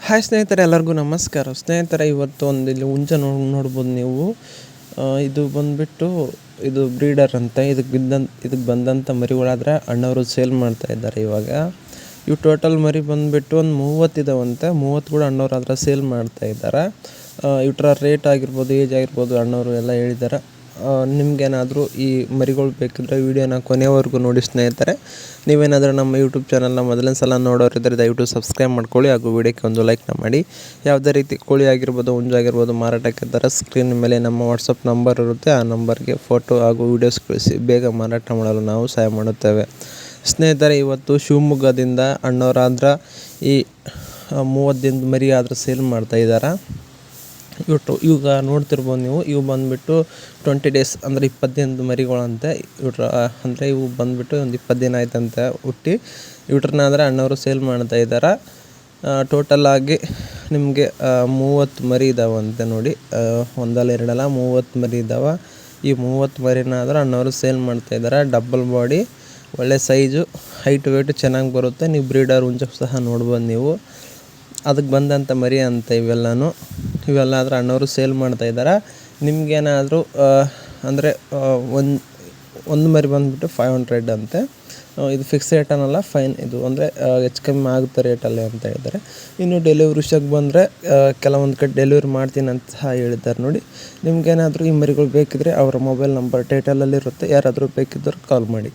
Hi ಸ್ನೇಹಿತರೆ, ಎಲ್ಲರಿಗೂ ನಮಸ್ಕಾರ. ಸ್ನೇಹಿತರೆ, ಇವತ್ತು ಒಂದು ಇಲ್ಲಿ ಹುಂಜ ನೋಡ್ಬೋದು ನೀವು. ಇದು ಬಂದುಬಿಟ್ಟು ಇದು ಬ್ರೀಡರ್ ಅಂತ. ಇದಕ್ಕೆ ಬಂದಂಥ ಮರಿಗಳಾದರೆ ಅಣ್ಣವರು ಸೇಲ್ ಮಾಡ್ತಾ ಇದ್ದಾರೆ. ಇವಾಗ ಇವು ಟೋಟಲ್ ಮರಿ ಬಂದುಬಿಟ್ಟು ಒಂದು 30 ಇದಾವಂತೆ. 30 ಕೂಡ ಅಣ್ಣವ್ರು ಅದರ ಸೇಲ್ ಮಾಡ್ತಾ ಇದ್ದಾರೆ. ಇವ್ರ ರೇಟ್ ಆಗಿರ್ಬೋದು, ಏಜ್ ಆಗಿರ್ಬೋದು ಅಣ್ಣವರು ಎಲ್ಲ ಹೇಳಿದ್ದಾರೆ. ನಿಮಗೇನಾದರೂ ಈ ಮರಿಗಳು ಬೇಕಿದ್ರೆ ವೀಡಿಯೋನ ಕೊನೆಯವರೆಗೂ ನೋಡಿ ಸ್ನೇಹಿತರೆ. ನೀವೇನಾದರೂ ನಮ್ಮ ಯೂಟ್ಯೂಬ್ ಚಾನಲ್ನ ಮೊದಲನೇ ಸಲ ನೋಡೋರಿದ್ದರೆ ದಯವಿಟ್ಟು ಸಬ್ಸ್ಕ್ರೈಬ್ ಮಾಡ್ಕೊಳ್ಳಿ, ಹಾಗೂ ವಿಡಿಯೋಕ್ಕೆ ಒಂದು ಲೈಕ್ನ ಮಾಡಿ. ಯಾವುದೇ ರೀತಿ ಕೋಳಿ ಆಗಿರ್ಬೋದು, ಹುಂಜಾಗಿರ್ಬೋದು ಮಾರಾಟಕ್ಕೆ ಇದ್ದರೆ ಸ್ಕ್ರೀನ್ ಮೇಲೆ ನಮ್ಮ ವಾಟ್ಸಪ್ ನಂಬರ್ ಇರುತ್ತೆ. ಆ ನಂಬರ್ಗೆ ಫೋಟೋ ಹಾಗೂ ವೀಡಿಯೋಸ್ ಕಳಿಸಿ ಬೇಗ ಮಾರಾಟ ಮಾಡಲು ನಾವು ಸಹಾಯ ಮಾಡುತ್ತೇವೆ. ಸ್ನೇಹಿತರೆ, ಇವತ್ತು ಶಿವಮೊಗ್ಗದಿಂದ ಅಣ್ಣವರಾದ್ರೆ ಈ 30 ದಿನದ ಮರಿ ಆದ್ರೆ ಸೇಲ್ ಮಾಡ್ತಾಯಿದ್ದಾರೆ. ಇವಾಗ ನೋಡ್ತಿರ್ಬೋದು ನೀವು. ಇವು ಬಂದುಬಿಟ್ಟು 20 ಡೇಸ್ ಅಂದರೆ 20 ದಿನದ ಮರಿಗಳಂತೆ. ಅಂದರೆ ಇವು ಬಂದುಬಿಟ್ಟು ಒಂದು 20 ದಿನ ಆಯ್ತಂತೆ ಹುಟ್ಟಿ. ಇವ್ರನ್ನಾದರೆ ಅಣ್ಣವರು ಸೇಲ್ ಮಾಡ್ತಾ ಇದ್ದಾರೆ. ಟೋಟಲಾಗಿ ನಿಮಗೆ 30 ಮರಿ ಇದ್ದಾವಂತೆ ನೋಡಿ. ಒಂದಲ್ಲ ಎರಡಲ್ಲ 30 ಮರಿ ಇದ್ದಾವೆ. ಈ 30 ಮರಿನಾದ್ರೆ ಅಣ್ಣವರು ಸೇಲ್ ಮಾಡ್ತಾಯಿದ್ದಾರೆ. ಡಬಲ್ ಬಾಡಿ, ಒಳ್ಳೆ ಸೈಜು, ಹೈಟ್ ವೇಟು ಚೆನ್ನಾಗಿ ಬರುತ್ತೆ. ನೀವು ಬ್ರೀಡರ್ ಹುಂಜ ಸಹ ನೋಡ್ಬೋದು ನೀವು. ಅದಕ್ಕೆ ಬಂದಂಥ ಮರಿ ಅಂತ ಇವೆಲ್ಲ ಆದರೆ ಅಣ್ಣವರು ಸೇಲ್ ಮಾಡ್ತಾಯಿದ್ದಾರೆ. ನಿಮಗೇನಾದರೂ ಅಂದರೆ ಒಂದು ಮರಿ ಬಂದುಬಿಟ್ಟು 500 ಅಂತೆ. ಇದು ಫಿಕ್ಸ್ ರೇಟ್ ಅನ್ನಲ್ಲ, ಫೈನ್ ಇದು ಅಂದರೆ ಹೆಚ್ಚು ಕಮ್ಮಿ ಆಗುತ್ತೆ ರೇಟಲ್ಲಿ ಅಂತ ಹೇಳಿದ್ದಾರೆ. ಇನ್ನು ಡೆಲಿವರಿ ವಿಷಯಕ್ಕೆ ಬಂದರೆ ಕೆಲವೊಂದು ಕಡೆ ಡೆಲಿವರಿ ಮಾಡ್ತೀನಿ ಅಂತ ಸಹ ಹೇಳಿದ್ದಾರೆ ನೋಡಿ. ನಿಮಗೇನಾದರೂ ಈ ಮರಿಗಳು ಬೇಕಿದ್ರೆ ಅವರ ಮೊಬೈಲ್ ನಂಬರ್ ಟೈಟಲಲ್ಲಿರುತ್ತೆ. ಯಾರಾದರೂ ಬೇಕಿದ್ದರೂ ಕಾಲ್ ಮಾಡಿ.